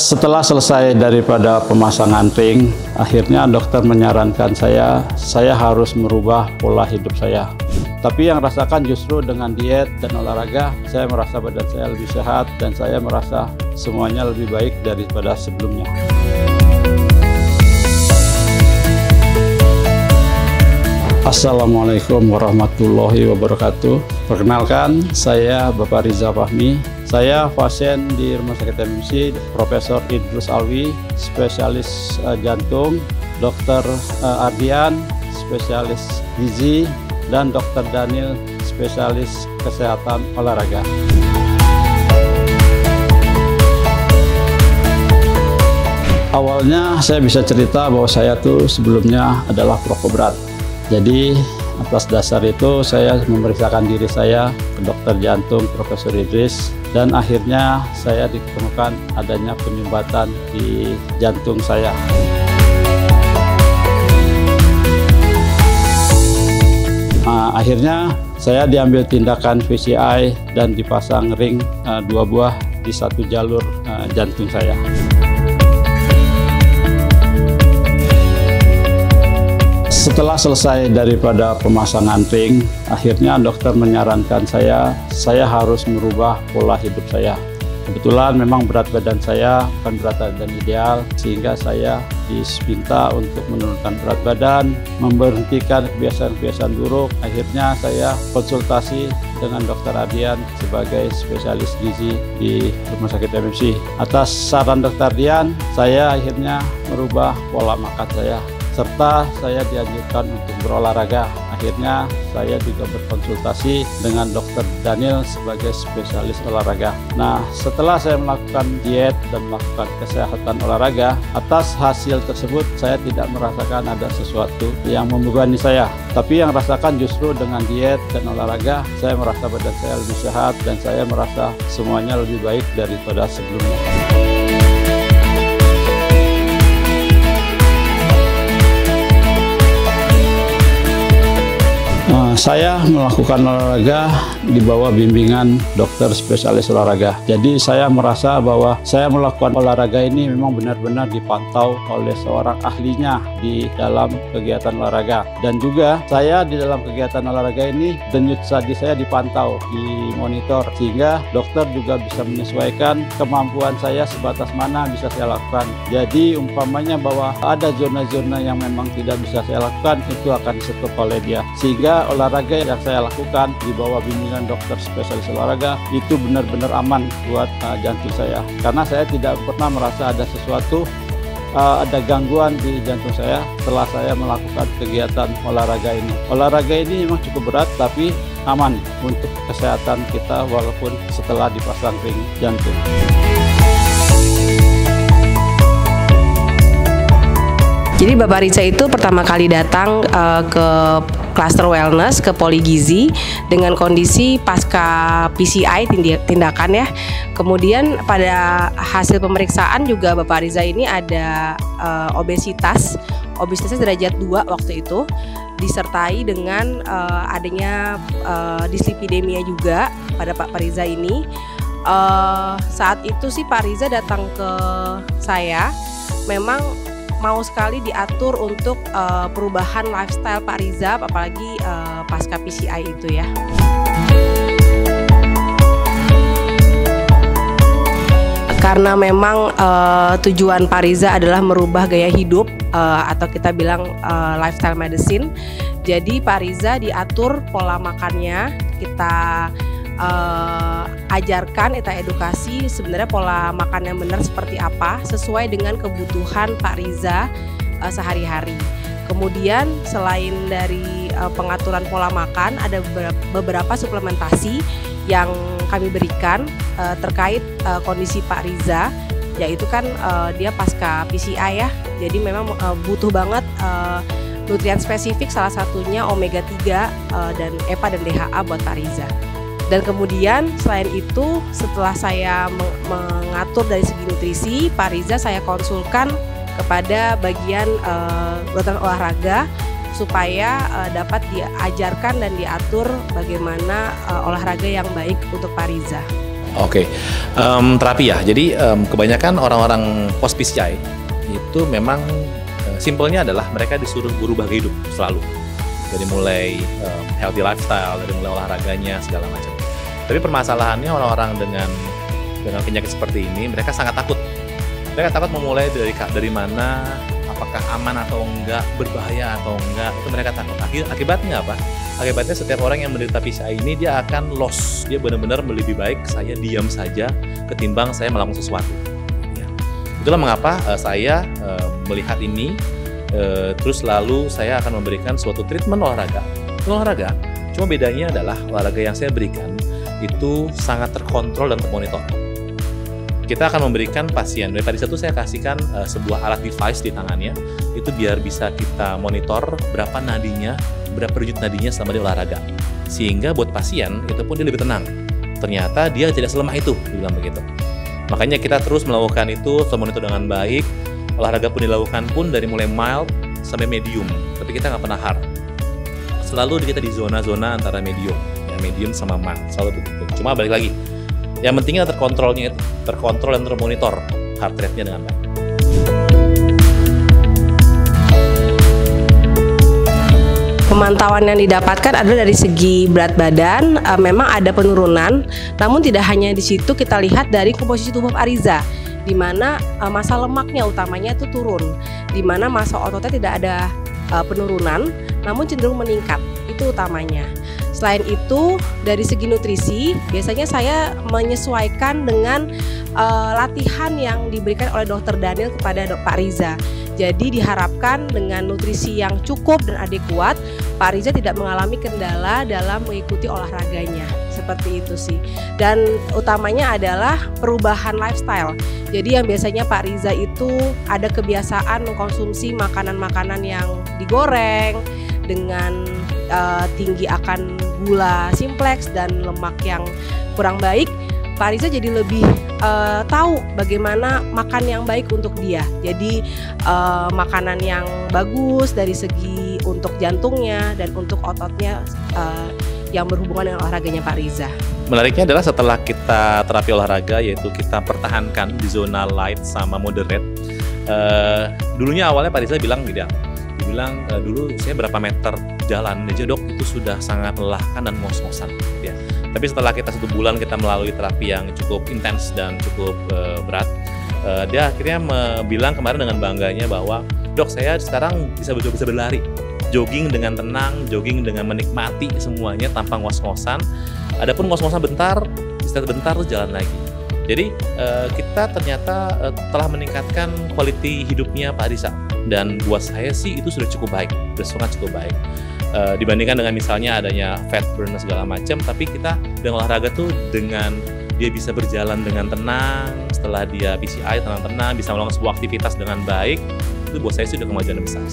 Setelah selesai daripada pemasangan ring, akhirnya dokter menyarankan saya harus merubah pola hidup saya. Tapi yang rasakan justru dengan diet dan olahraga, saya merasa badan saya lebih sehat dan saya merasa semuanya lebih baik daripada sebelumnya. Assalamualaikum warahmatullahi wabarakatuh. Perkenalkan, saya Bapak Riza Fahmi. Saya pasien di Rumah Sakit MMC, Profesor Idrus Alwi, spesialis jantung, Dr. Ardian, spesialis gizi, dan Dr. Daniel, spesialis kesehatan olahraga. Awalnya saya bisa cerita bahwa saya tuh sebelumnya adalah perokok berat. Jadi atas dasar itu saya memeriksakan diri saya ke dokter jantung Profesor Idris, dan akhirnya saya ditemukan adanya penyumbatan di jantung saya. Akhirnya saya diambil tindakan PCI dan dipasang ring 2 buah di satu jalur jantung saya. Setelah selesai daripada pemasangan ring, akhirnya dokter menyarankan saya harus merubah pola hidup saya. Kebetulan memang berat badan saya bukan berat badan ideal, sehingga saya diminta untuk menurunkan berat badan, memberhentikan kebiasaan-kebiasaan buruk. Akhirnya saya konsultasi dengan Dr. Ardian sebagai spesialis gizi di Rumah Sakit MMC. Atas saran Dr. Ardian, saya akhirnya merubah pola makan saya, serta saya dianjurkan untuk berolahraga. Akhirnya saya juga berkonsultasi dengan Dr. Daniel sebagai spesialis olahraga. Nah, setelah saya melakukan diet dan melakukan kesehatan olahraga, atas hasil tersebut saya tidak merasakan ada sesuatu yang membebani saya. Tapi yang rasakan justru dengan diet dan olahraga, saya merasa badan saya lebih sehat dan saya merasa semuanya lebih baik daripada sebelumnya. Saya melakukan olahraga di bawah bimbingan dokter spesialis olahraga. Jadi saya merasa bahwa saya melakukan olahraga ini memang benar-benar dipantau oleh seorang ahlinya di dalam kegiatan olahraga. Dan juga saya di dalam kegiatan olahraga ini denyut nadi saya dipantau, dimonitor, sehingga dokter juga bisa menyesuaikan kemampuan saya sebatas mana bisa saya lakukan. Jadi umpamanya bahwa ada zona-zona yang memang tidak bisa saya lakukan, itu akan di-stop oleh dia. Sehingga olahraga yang saya lakukan di bawah bimbingan dokter spesialis olahraga itu benar-benar aman buat jantung saya, karena saya tidak pernah merasa ada sesuatu, ada gangguan di jantung saya setelah saya melakukan kegiatan olahraga ini. Olahraga ini memang cukup berat tapi aman untuk kesehatan kita walaupun setelah dipasang ring jantung. Jadi Bapak Riza itu pertama kali datang ke Cluster Wellness, ke Poligizi dengan kondisi pasca PCI tindakan ya. Kemudian pada hasil pemeriksaan juga Bapak Riza ini ada obesitasnya derajat 2 waktu itu, disertai dengan adanya dislipidemia juga pada Pak Riza ini. Saat itu sih Pak Riza datang ke saya memang mau sekali diatur untuk perubahan lifestyle Pak Riza, apalagi pasca PCI itu ya. Karena memang tujuan Pak Riza adalah merubah gaya hidup atau kita bilang lifestyle medicine. Jadi Pak Riza diatur pola makannya, kita ajarkan, kita edukasi sebenarnya pola makan yang benar seperti apa sesuai dengan kebutuhan Pak Riza sehari-hari. Kemudian selain dari pengaturan pola makan, ada beberapa suplementasi yang kami berikan terkait kondisi Pak Riza, yaitu kan dia pasca PCI ya, jadi memang butuh banget nutrien spesifik, salah satunya omega 3 dan EPA dan DHA buat Pak Riza. Dan kemudian selain itu setelah saya mengatur dari segi nutrisi, Pak Riza saya konsulkan kepada bagian dokter olahraga supaya dapat diajarkan dan diatur bagaimana olahraga yang baik untuk Pak Riza. Oke. Terapi ya. Jadi kebanyakan orang-orang post PCI itu memang simpelnya adalah mereka disuruh berubah gaya hidup selalu. Dari mulai healthy lifestyle, dari mulai olahraganya segala macam. Tapi permasalahannya orang-orang dengan penyakit seperti ini, mereka sangat takut. Mereka takut memulai dari mana, apakah aman atau enggak, berbahaya atau enggak, itu mereka takut. Akibatnya apa? Akibatnya setiap orang yang menderita PCI ini dia akan loss. Dia benar-benar lebih baik saya diam saja ketimbang saya melakukan sesuatu. Ya. Itulah mengapa saya melihat ini, terus lalu saya akan memberikan suatu treatment olahraga. Cuma bedanya adalah olahraga yang saya berikan itu sangat terkontrol dan termonitor. Kita akan memberikan pasien, dari tadi satu saya kasihkan sebuah alat device di tangannya, itu biar bisa kita monitor berapa nadinya, berapa denyut nadinya selama dia olahraga. Sehingga buat pasien itu pun dia lebih tenang. Ternyata dia tidak selemah itu, dibilang begitu. Makanya kita terus melakukan itu, termonitor dengan baik. Olahraga pun dilakukan pun dari mulai mild sampai medium, tapi kita nggak pernah hard. Selalu kita di zona-zona antara medium, ya medium sama mild, selalu begitu. Cuma balik lagi, yang pentingnya terkontrolnya itu, terkontrol dan termonitor heart rate-nya dengan baik. Pemantauan yang didapatkan adalah dari segi berat badan, memang ada penurunan, namun tidak hanya di situ, kita lihat dari komposisi tubuh Pak Riza, di mana massa lemaknya utamanya itu turun, di mana massa ototnya tidak ada penurunan, namun cenderung meningkat, itu utamanya. Selain itu, dari segi nutrisi, biasanya saya menyesuaikan dengan latihan yang diberikan oleh Dr. Daniel kepada Pak Riza. Jadi diharapkan dengan nutrisi yang cukup dan adekuat, Pak Riza tidak mengalami kendala dalam mengikuti olahraganya. Seperti itu sih. Dan utamanya adalah perubahan lifestyle. Jadi yang biasanya Pak Riza itu ada kebiasaan mengkonsumsi makanan-makanan yang digoreng dengan tinggi akan gula simplex dan lemak yang kurang baik. Pak Riza jadi lebih tahu bagaimana makan yang baik untuk dia. Jadi makanan yang bagus dari segi untuk jantungnya dan untuk ototnya yang berhubungan dengan olahraganya Pak Riza. Menariknya adalah setelah kita terapi olahraga, yaitu kita pertahankan di zona light sama moderate. Dulunya awalnya Pak Riza bilang gitu ya, dibilang dulu saya berapa meter jalan aja dok itu sudah sangat melelahkan dan ngos-ngosan ya. Tapi setelah kita 1 bulan kita melalui terapi yang cukup intens dan cukup berat, dia akhirnya bilang kemarin dengan bangganya bahwa dok saya sekarang bisa berlari, jogging dengan tenang, jogging dengan menikmati semuanya tanpa ngos-ngosan. Adapun ngos-ngosan bentar, istirahat bentar terus jalan lagi. Jadi kita ternyata telah meningkatkan quality hidupnya Pak Riza, dan buat saya sih itu sudah cukup baik, sudah sangat cukup baik. Dibandingkan dengan misalnya adanya fat burn segala macam, tapi kita dengan olahraga tuh dengan dia bisa berjalan dengan tenang, setelah dia PCI tenang-tenang, bisa melakukan sebuah aktivitas dengan baik, itu buat saya sih udah kemajuan besar.